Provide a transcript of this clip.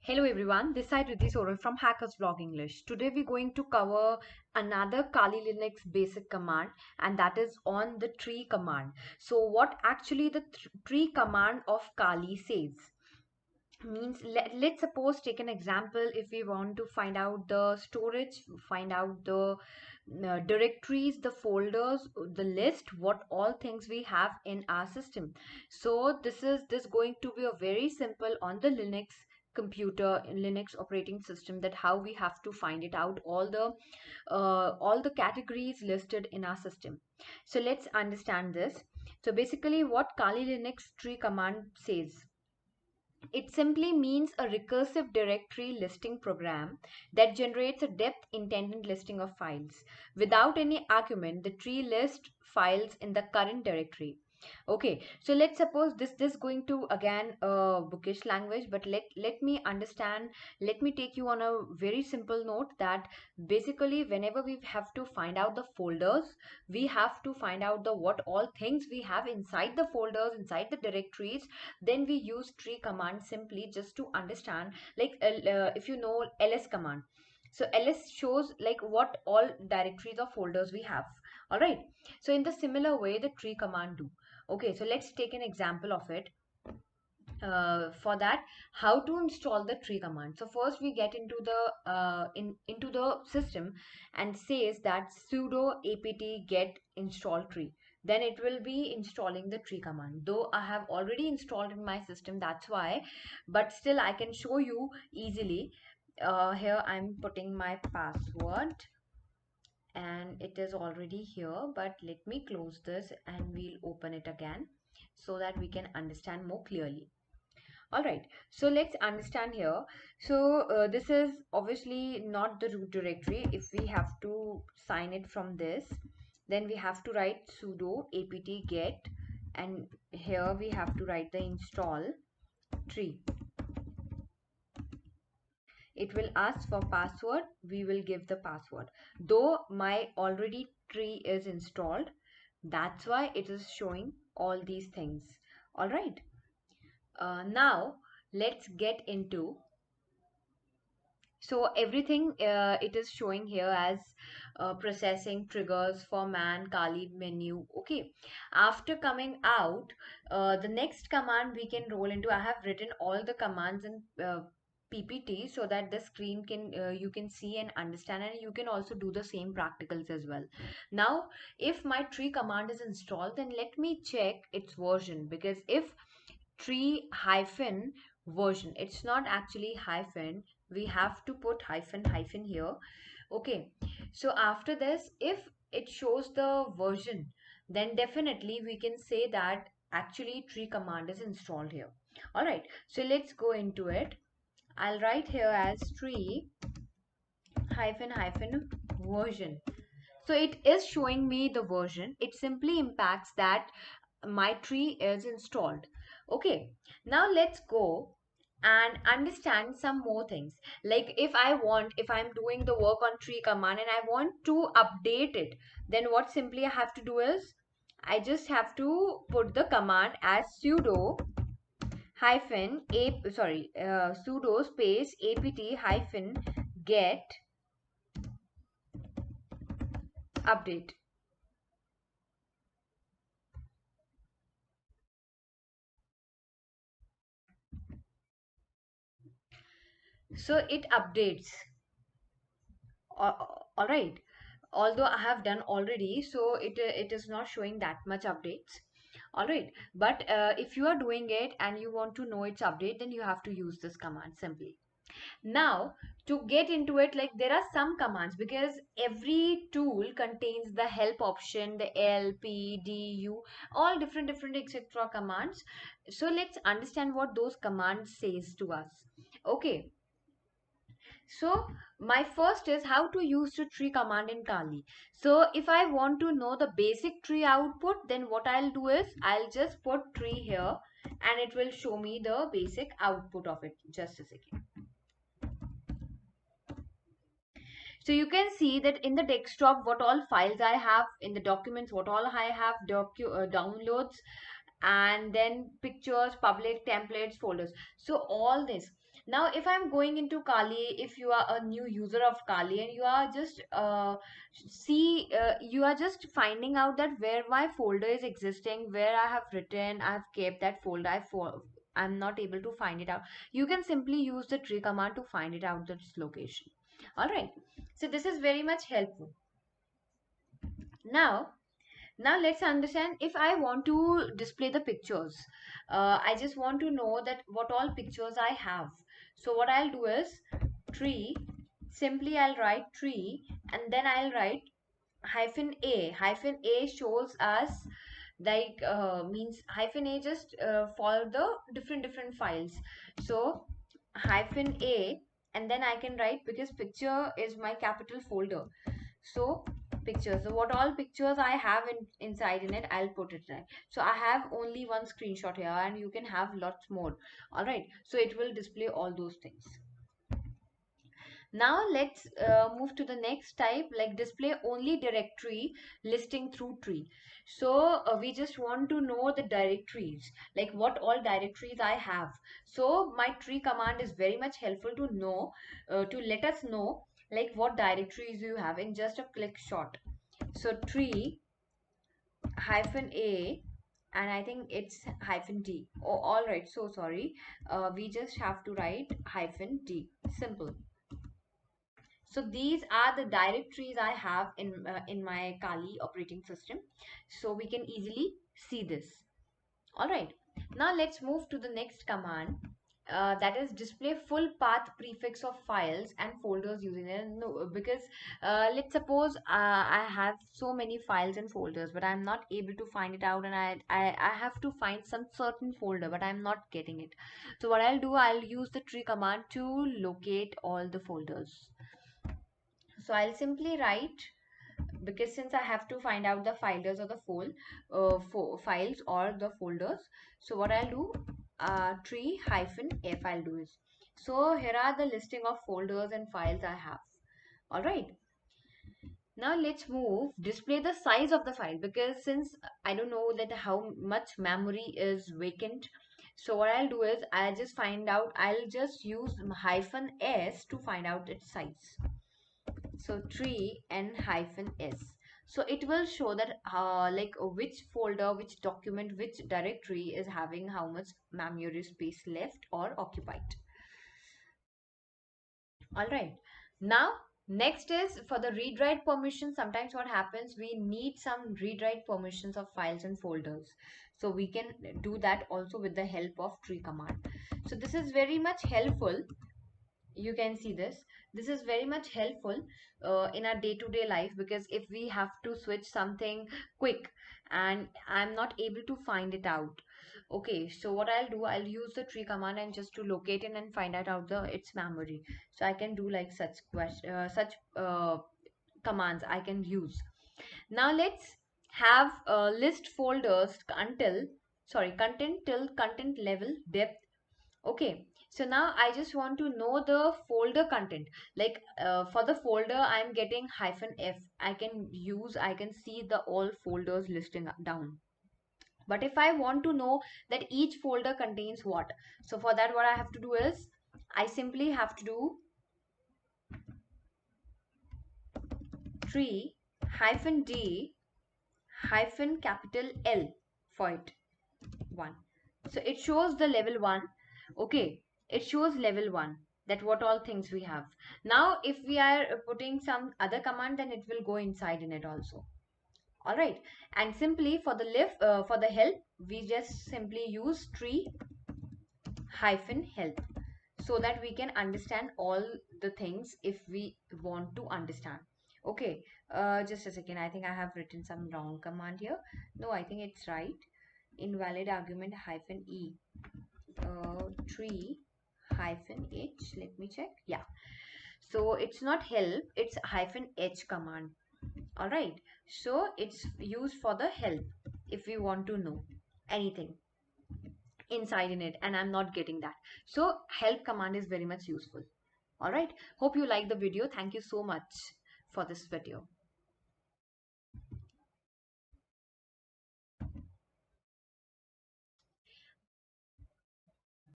Hello everyone, this side Riddhi Soral from Hackers Vlog English. Today we're going to cover another Kali Linux basic command, and that is on the tree command. So what actually the tree command of Kali says means, let's suppose take an example. If we want to find out the storage, find out the directories, the folders, the list, what all things we have in our system. So this going to be a very simple on the computer Linux operating system, that how we have to find it out, all the categories listed in our system. So let's understand this. So basically what Kali Linux tree command says, it simply means a recursive directory listing program that generates a depth-indented listing of files. Without any argument, the tree lists files in the current directory. Okay, so let's suppose this going to again bookish language, but let me understand. Let me take you on a very simple note that basically whenever we have to find out the folders, we have to find out the what all things we have inside the folders, inside the directories. Then we use tree command simply just to understand, like if you know ls command. So ls shows like what all directories or folders we have. All right, so in the similar way the tree command do. Okay, so let's take an example of it. For that, how to install the tree command. So first we get into the into the system, and says that sudo apt get install tree. Then it will be installing the tree command. Though I have already installed in my system, that's why, but still I can show you easily. Here I'm putting my password and it is already here, but let me close this and we'll open it again so that we can understand more clearly. All right, so let's understand here. So this is obviously not the root directory. If we have to sign it from this, then we have to write sudo apt get, and here we have to write the install tree. It will ask for password, we will give the password. Though my already tree is installed, that's why it is showing all these things. All right, now let's get into. So everything it is showing here as processing triggers for man Kali menu. Okay, after coming out, the next command we can roll into. I have written all the commands in PPT so that the screen can you can see and understand, and you can also do the same practicals as well. Now if my tree command is installed, then let me check its version, because if tree hyphen version, it's not actually hyphen, we have to put hyphen here. Okay, so after this, if it shows the version, then definitely we can say that actually tree command is installed here. All right, so let's go into it. I'll write here as tree hyphen version. So it is showing me the version. It simply impacts that my tree is installed. Okay, now let's go and understand some more things. Like if I'm doing the work on tree command and I want to update it, then what simply I have to do is I just have to put the command as sudo hyphen sudo space apt hyphen get update. So it updates. All right, although I have done already, so it is not showing that much updates. All right, but if you are doing it and you want to know its update, then you have to use this command simply. Now to get into it, like there are some commands, because every tool contains the help option, the L, P, D, U, all different etc commands. So let's understand what those commands says to us. Okay, so my first is how to use the tree command in Kali. So if I want to know the basic tree output, then what I'll do is I'll just put tree here and it will show me the basic output of it. Just a second. So you can see that in the desktop what all files I have, in the documents what all I have, downloads, and then pictures, public, templates, folders. So all this. Now if I'm going into Kali, if you are a new user of Kali and you are just you are just finding out that where my folder is existing, where I have written, I've kept that folder, I'm not able to find it out, you can simply use the tree command to find it out, this location. All right, so this is very much helpful. Now let's understand, if I want to display the pictures, I just want to know that what all pictures I have. So what I'll do is tree, simply I'll write tree and then I'll write hyphen a. Hyphen a shows us like means hyphen a just for the different files. So hyphen a, and then I can write, because picture is my capital folder, so pictures, so what all pictures I have inside in it, I'll put it there. So I have only one screenshot here and you can have lots more. All right, so it will display all those things. Now let's move to the next type, like display only directory listing through tree. So we just want to know the directories, like what all directories I have. So my tree command is very much helpful to know, to let us know like what directories you have in just a click shot. So tree hyphen a, and I think it's hyphen d. Oh, all right, so sorry, we just have to write hyphen d, simple. So these are the directories I have in my Kali operating system. So we can easily see this. All right. Now let's move to the next command. That is display full path prefix of files and folders using it. No, because let's suppose I have so many files and folders, but I'm not able to find it out, and I have to find some certain folder, but I'm not getting it. So what I'll do, I'll use the tree command to locate all the folders. So I'll simply write, because since I have to find out the folders or the files or the folders, so what I'll do, tree hyphen f I'll do is. So here are the listing of folders and files I have. All right. Now let's move, display the size of the file, because since I don't know that how much memory is vacant. So what I'll do is I'll just find out, I'll just use hyphen s to find out its size. So tree and hyphen s, so it will show that like which folder, which document, which directory is having how much memory space left or occupied. All right, now next is for the read write permission. Sometimes what happens, we need some read write permissions of files and folders, so we can do that also with the help of tree command. So this is very much helpful. You can see this is very much helpful in our day-to-day life, because if we have to switch something quick and I'm not able to find it out, okay, so what I'll do, I'll use the tree command and just to locate it and find out the its memory. So I can do like such commands I can use. Now let's have list folders until, sorry, content till content level depth. Okay, so now I just want to know the folder content. Like for the folder, I'm getting hyphen F. I can see the all folders listing down. But if I want to know that each folder contains what, so for that, what I have to do is I simply have to do tree hyphen D hyphen capital L for it. One. So it shows the level 1. Okay, it shows level 1, that what all things we have. Now if we are putting some other command, then it will go inside in it also. All right, and simply for the for the help, we just simply use tree hyphen help, so that we can understand all the things if we want to understand. Okay, just a second, I think I have written some wrong command here. No, I think it's right. Invalid argument hyphen e, tree hyphen h, let me check. Yeah, so it's not help, it's hyphen h command. All right, so it's used for the help if we want to know anything inside in it and I'm not getting that. So help command is very much useful. All right, hope you like the video. Thank you so much for this video.